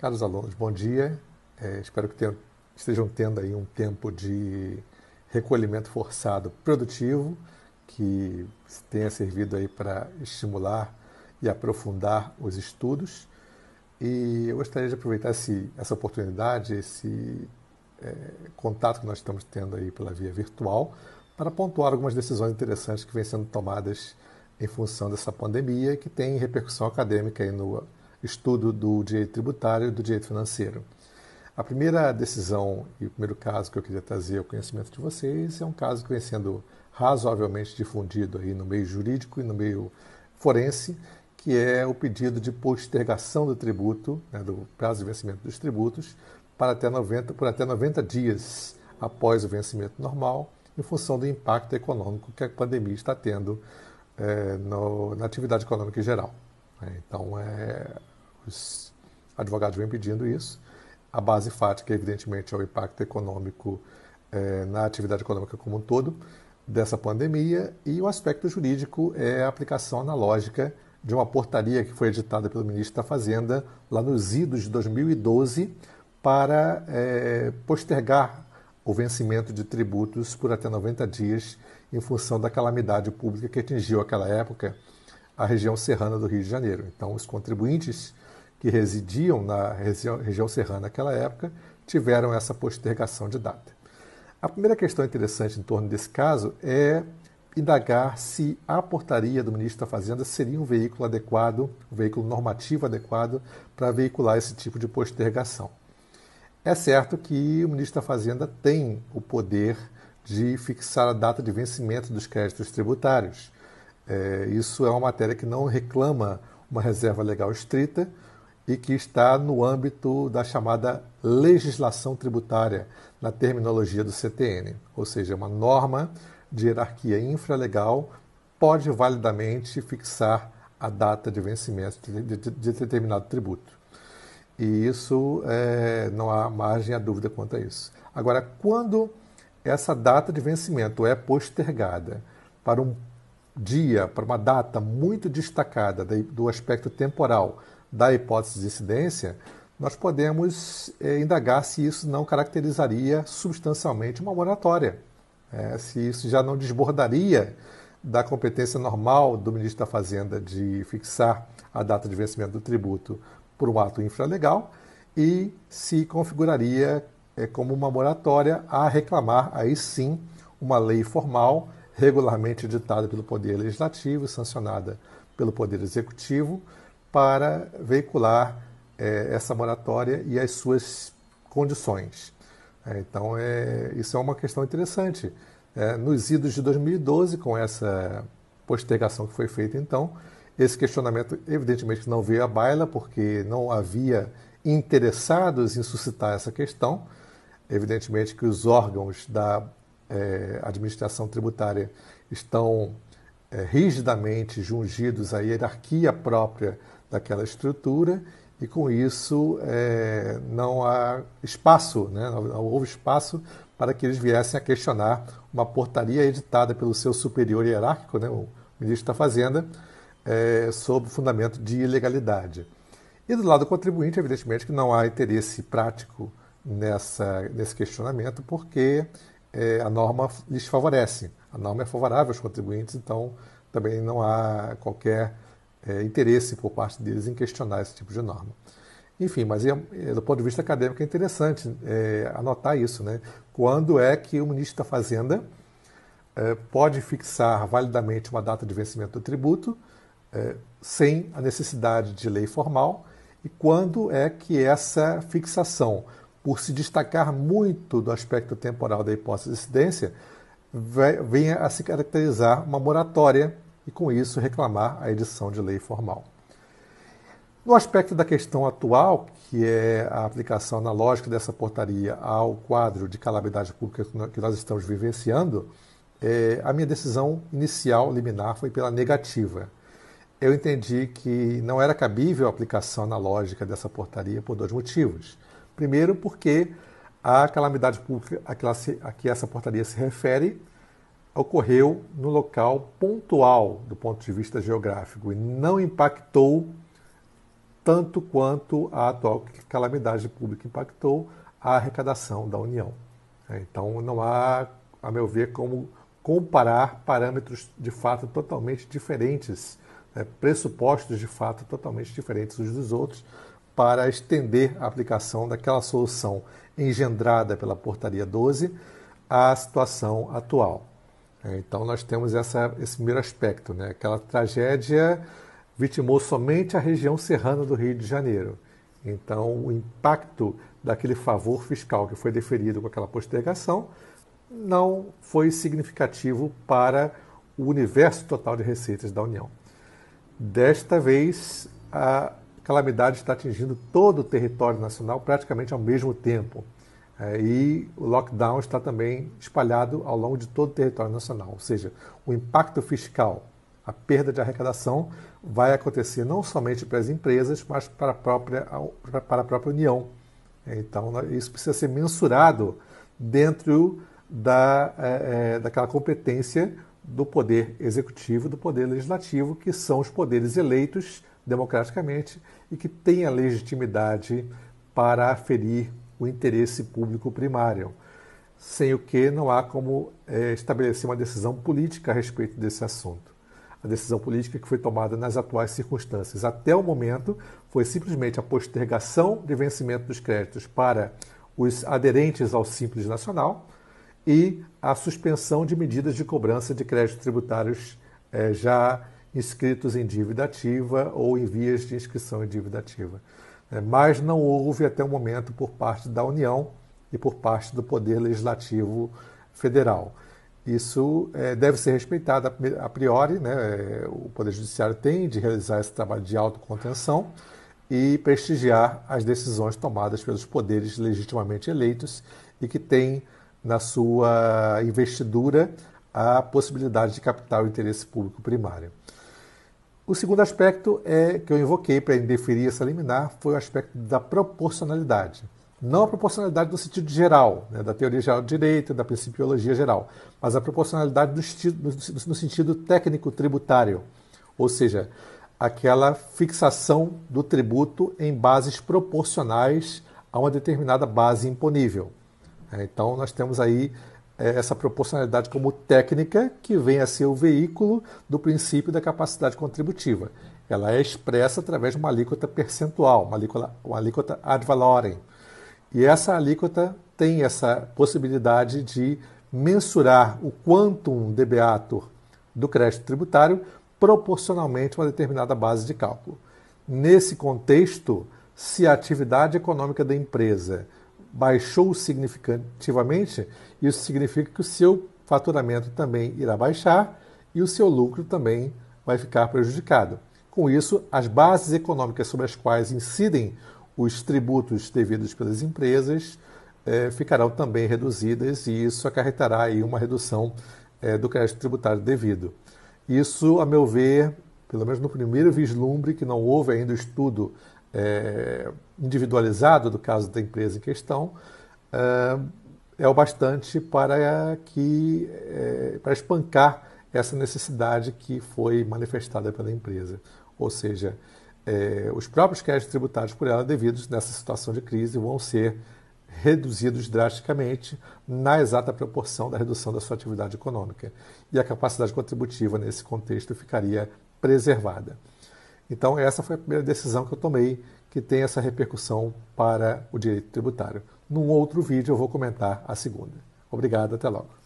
Caros alunos, bom dia. Espero que estejam tendo aí um tempo de recolhimento forçado produtivo, que tenha servido aí para estimular e aprofundar os estudos. E eu gostaria de aproveitar essa oportunidade, esse contato que nós estamos tendo aí pela via virtual, para pontuar algumas decisões interessantes que vêm sendo tomadas em função dessa pandemia, que tem repercussão acadêmica aí no estudo do direito tributário e do direito financeiro. A primeira decisão e o primeiro caso que eu queria trazer ao conhecimento de vocês é um caso que vem sendo razoavelmente difundido aí no meio jurídico e no meio forense, que é o pedido de postergação do tributo, né, do prazo de vencimento dos tributos, por até 90 dias após o vencimento normal, em função do impacto econômico que a pandemia está tendo na atividade econômica em geral. Então, os advogados vêm pedindo isso. A base fática, evidentemente, é o impacto econômico na atividade econômica como um todo dessa pandemia, e o aspecto jurídico é a aplicação analógica de uma portaria que foi editada pelo ministro da Fazenda lá nos idos de 2012 para postergar o vencimento de tributos por até 90 dias em função da calamidade pública que atingiu naquela época a região serrana do Rio de Janeiro. Então, os contribuintes que residiam na região serrana naquela época tiveram essa postergação de data. A primeira questão interessante em torno desse caso é indagar se a portaria do ministro da Fazenda seria um veículo adequado, um veículo normativo adequado para veicular esse tipo de postergação. É certo que o ministro da Fazenda tem o poder de fixar a data de vencimento dos créditos tributários. Isso é uma matéria que não reclama uma reserva legal estrita e que está no âmbito da chamada legislação tributária, na terminologia do CTN, ou seja, uma norma de hierarquia infralegal pode validamente fixar a data de vencimento de determinado tributo. E isso, não há margem a dúvida quanto a isso. Agora, quando essa data de vencimento é postergada para um dia, para uma data muito destacada do aspecto temporal da hipótese de incidência, nós podemos indagar se isso não caracterizaria substancialmente uma moratória, se isso já não desbordaria da competência normal do ministro da Fazenda de fixar a data de vencimento do tributo por um ato infralegal e se configuraria como uma moratória a reclamar, aí sim, uma lei formal, regularmente editada pelo Poder Legislativo, sancionada pelo Poder Executivo, para veicular essa moratória e as suas condições. Então, isso é uma questão interessante. Nos idos de 2012, com essa postergação que foi feita então, esse questionamento evidentemente não veio à baila, porque não havia interessados em suscitar essa questão. Evidentemente que os órgãos da administração tributária estão rigidamente jungidos à hierarquia própria daquela estrutura, e com isso não há espaço, né? Não houve espaço para que eles viessem a questionar uma portaria editada pelo seu superior hierárquico, né, o ministro da Fazenda, sob fundamento de ilegalidade. E do lado do contribuinte, evidentemente que não há interesse prático nesse questionamento, porque a norma lhes favorece. A norma é favorável aos contribuintes, então também não há qualquer interesse por parte deles em questionar esse tipo de norma. Enfim, mas do ponto de vista acadêmico é interessante anotar isso, né? Quando é que o ministro da Fazenda pode fixar validamente uma data de vencimento do tributo sem a necessidade de lei formal, e quando é que essa fixação, por se destacar muito do aspecto temporal da hipótese de incidência, venha a se caracterizar uma moratória e, com isso, reclamar a edição de lei formal. No aspecto da questão atual, que é a aplicação analógica dessa portaria ao quadro de calamidade pública que nós estamos vivenciando, a minha decisão inicial liminar foi pela negativa. Eu entendi que não era cabível a aplicação analógica dessa portaria por dois motivos. Primeiro, porque a calamidade pública a que essa portaria se refere ocorreu no local pontual do ponto de vista geográfico e não impactou tanto quanto a atual calamidade pública impactou a arrecadação da União. Então, não há, a meu ver, como comparar parâmetros de fato totalmente diferentes, né, pressupostos de fato totalmente diferentes uns dos outros, para estender a aplicação daquela solução engendrada pela Portaria 12 à situação atual. Então, nós temos esse primeiro aspecto, né? Aquela tragédia vitimou somente a região serrana do Rio de Janeiro. Então, o impacto daquele favor fiscal que foi deferido com aquela postergação não foi significativo para o universo total de receitas da União. Desta vez, a calamidade está atingindo todo o território nacional praticamente ao mesmo tempo. E o lockdown está também espalhado ao longo de todo o território nacional. Ou seja, o impacto fiscal, a perda de arrecadação, vai acontecer não somente para as empresas, mas para a própria União. Então, isso precisa ser mensurado dentro daquela competência do Poder Executivo e do Poder Legislativo, que são os poderes eleitos democraticamente e que têm a legitimidade para aferir o interesse público primário, sem o que não há como estabelecer uma decisão política a respeito desse assunto. A decisão política que foi tomada nas atuais circunstâncias até o momento foi simplesmente a postergação de vencimento dos créditos para os aderentes ao Simples Nacional e a suspensão de medidas de cobrança de créditos tributários já inscritos em dívida ativa ou em vias de inscrição em dívida ativa. Mas não houve até o momento por parte da União e por parte do Poder Legislativo Federal. Isso deve ser respeitado a priori, né? O Poder Judiciário tem de realizar esse trabalho de autocontenção e prestigiar as decisões tomadas pelos poderes legitimamente eleitos e que têm na sua investidura a possibilidade de captar o interesse público primário. O segundo aspecto que eu invoquei para indeferir essa liminar foi o aspecto da proporcionalidade. Não a proporcionalidade no sentido geral, né, da teoria geral do direito, da principiologia geral, mas a proporcionalidade no sentido técnico-tributário, ou seja, aquela fixação do tributo em bases proporcionais a uma determinada base imponível. Então, nós temos aí essa proporcionalidade como técnica que vem a ser o veículo do princípio da capacidade contributiva. Ela é expressa através de uma alíquota percentual, uma alíquota ad valorem. E essa alíquota tem essa possibilidade de mensurar o quantum debeatur do crédito tributário proporcionalmente a uma determinada base de cálculo. Nesse contexto, se a atividade econômica da empresa baixou significativamente, isso significa que o seu faturamento também irá baixar e o seu lucro também vai ficar prejudicado. Com isso, as bases econômicas sobre as quais incidem os tributos devidos pelas empresas ficarão também reduzidas e isso acarretará aí uma redução do crédito tributário devido. Isso, a meu ver, pelo menos no primeiro vislumbre, que não houve ainda o estudo individualizado do caso da empresa em questão, é o bastante para espancar essa necessidade que foi manifestada pela empresa. Ou seja, os próprios créditos tributários por ela devidos nessa situação de crise vão ser reduzidos drasticamente na exata proporção da redução da sua atividade econômica. E a capacidade contributiva nesse contexto ficaria preservada. Então, essa foi a primeira decisão que eu tomei, que tem essa repercussão para o direito tributário. Num outro vídeo eu vou comentar a segunda. Obrigado, até logo.